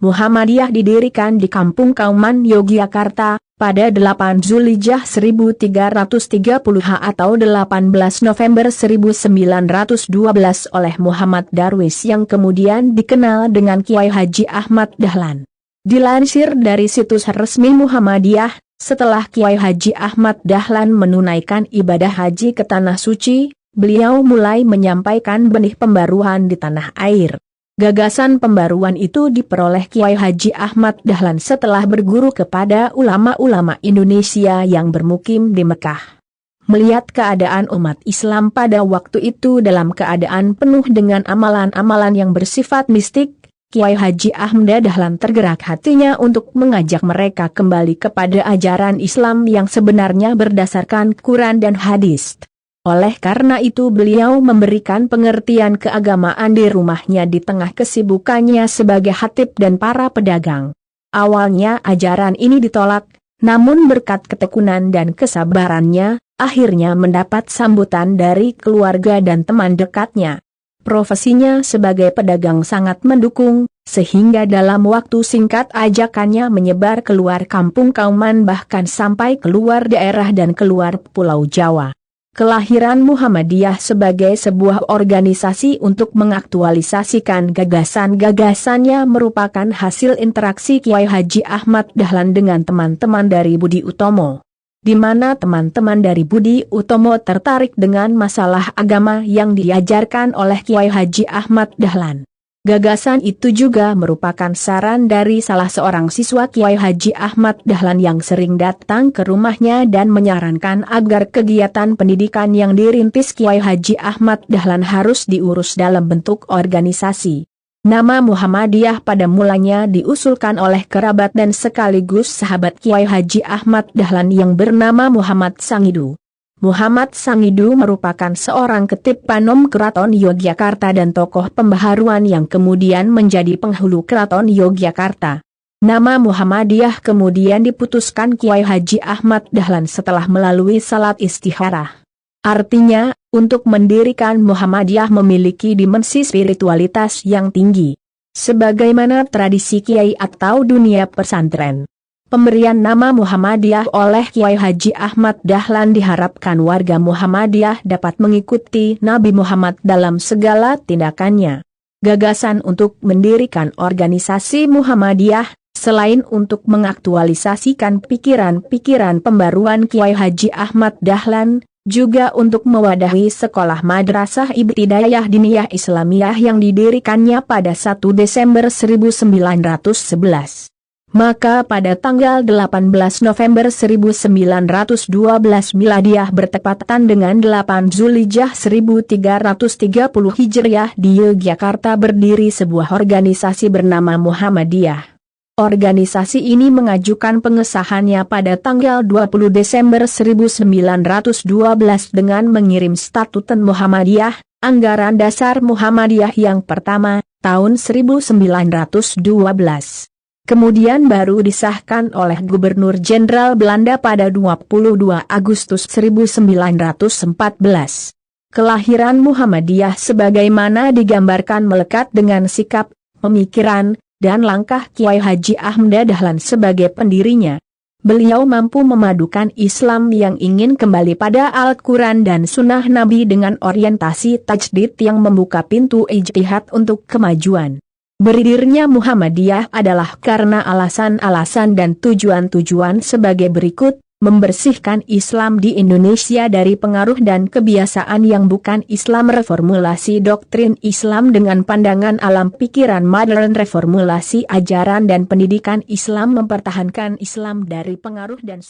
Muhammadiyah didirikan di Kampung Kauman, Yogyakarta, pada 8 Zulhijjah 1330 atau 18 November 1912 oleh Muhammad Darwis yang kemudian dikenal dengan Kiai Haji Ahmad Dahlan. Dilansir dari situs resmi Muhammadiyah, setelah Kiai Haji Ahmad Dahlan menunaikan ibadah haji ke Tanah Suci, beliau mulai menyampaikan benih pembaruan di tanah air. Gagasan pembaruan itu diperoleh Kiai Haji Ahmad Dahlan setelah berguru kepada ulama-ulama Indonesia yang bermukim di Mekah. Melihat keadaan umat Islam pada waktu itu dalam keadaan penuh dengan amalan-amalan yang bersifat mistik, Kiai Haji Ahmad Dahlan tergerak hatinya untuk mengajak mereka kembali kepada ajaran Islam yang sebenarnya berdasarkan Quran dan hadis. Oleh karena itu beliau memberikan pengertian keagamaan di rumahnya di tengah kesibukannya sebagai khatib dan para pedagang. Awalnya ajaran ini ditolak, namun berkat ketekunan dan kesabarannya, akhirnya mendapat sambutan dari keluarga dan teman dekatnya. Profesinya sebagai pedagang sangat mendukung, sehingga dalam waktu singkat ajakannya menyebar keluar Kampung Kauman bahkan sampai keluar daerah dan keluar Pulau Jawa. Kelahiran Muhammadiyah sebagai sebuah organisasi untuk mengaktualisasikan gagasan-gagasannya merupakan hasil interaksi Kiai Haji Ahmad Dahlan dengan teman-teman dari Budi Utomo, di mana teman-teman dari Budi Utomo tertarik dengan masalah agama yang diajarkan oleh Kiai Haji Ahmad Dahlan. Gagasan itu juga merupakan saran dari salah seorang siswa Kiai Haji Ahmad Dahlan yang sering datang ke rumahnya dan menyarankan agar kegiatan pendidikan yang dirintis Kiai Haji Ahmad Dahlan harus diurus dalam bentuk organisasi. Nama Muhammadiyah pada mulanya diusulkan oleh kerabat dan sekaligus sahabat Kiai Haji Ahmad Dahlan yang bernama Muhammad Sangidu. Muhammad Sangidu merupakan seorang ketip panom Keraton Yogyakarta dan tokoh pembaharuan yang kemudian menjadi penghulu Keraton Yogyakarta. Nama Muhammadiyah kemudian diputuskan Kiai Haji Ahmad Dahlan setelah melalui salat istikharah. Artinya, untuk mendirikan Muhammadiyah memiliki dimensi spiritualitas yang tinggi. Sebagaimana tradisi Kiai atau dunia pesantren. Pemberian nama Muhammadiyah oleh Kiai Haji Ahmad Dahlan diharapkan warga Muhammadiyah dapat mengikuti Nabi Muhammad dalam segala tindakannya. Gagasan untuk mendirikan organisasi Muhammadiyah, selain untuk mengaktualisasikan pikiran-pikiran pembaruan Kiai Haji Ahmad Dahlan, juga untuk mewadahi sekolah madrasah ibtidaiyah diniyah Islamiyah yang didirikannya pada 1 Desember 1911. Maka pada tanggal 18 November 1912 Miladiyah bertepatan dengan 8 Zulhijjah 1330 Hijriah di Yogyakarta berdiri sebuah organisasi bernama Muhammadiyah. Organisasi ini mengajukan pengesahannya pada tanggal 20 Desember 1912 dengan mengirim statuten Muhammadiyah, anggaran dasar Muhammadiyah yang pertama, tahun 1912. Kemudian baru disahkan oleh Gubernur Jenderal Belanda pada 22 Agustus 1914. Kelahiran Muhammadiyah sebagaimana digambarkan melekat dengan sikap, pemikiran, dan langkah Kiai Haji Ahmad Dahlan sebagai pendirinya. Beliau mampu memadukan Islam yang ingin kembali pada Al-Quran dan Sunnah Nabi dengan orientasi tajdid yang membuka pintu ijtihad untuk kemajuan. Berdirinya Muhammadiyah adalah karena alasan-alasan dan tujuan-tujuan sebagai berikut: membersihkan Islam di Indonesia dari pengaruh dan kebiasaan yang bukan Islam, reformulasi doktrin Islam dengan pandangan alam pikiran modern, reformulasi ajaran dan pendidikan Islam, mempertahankan Islam dari pengaruh dan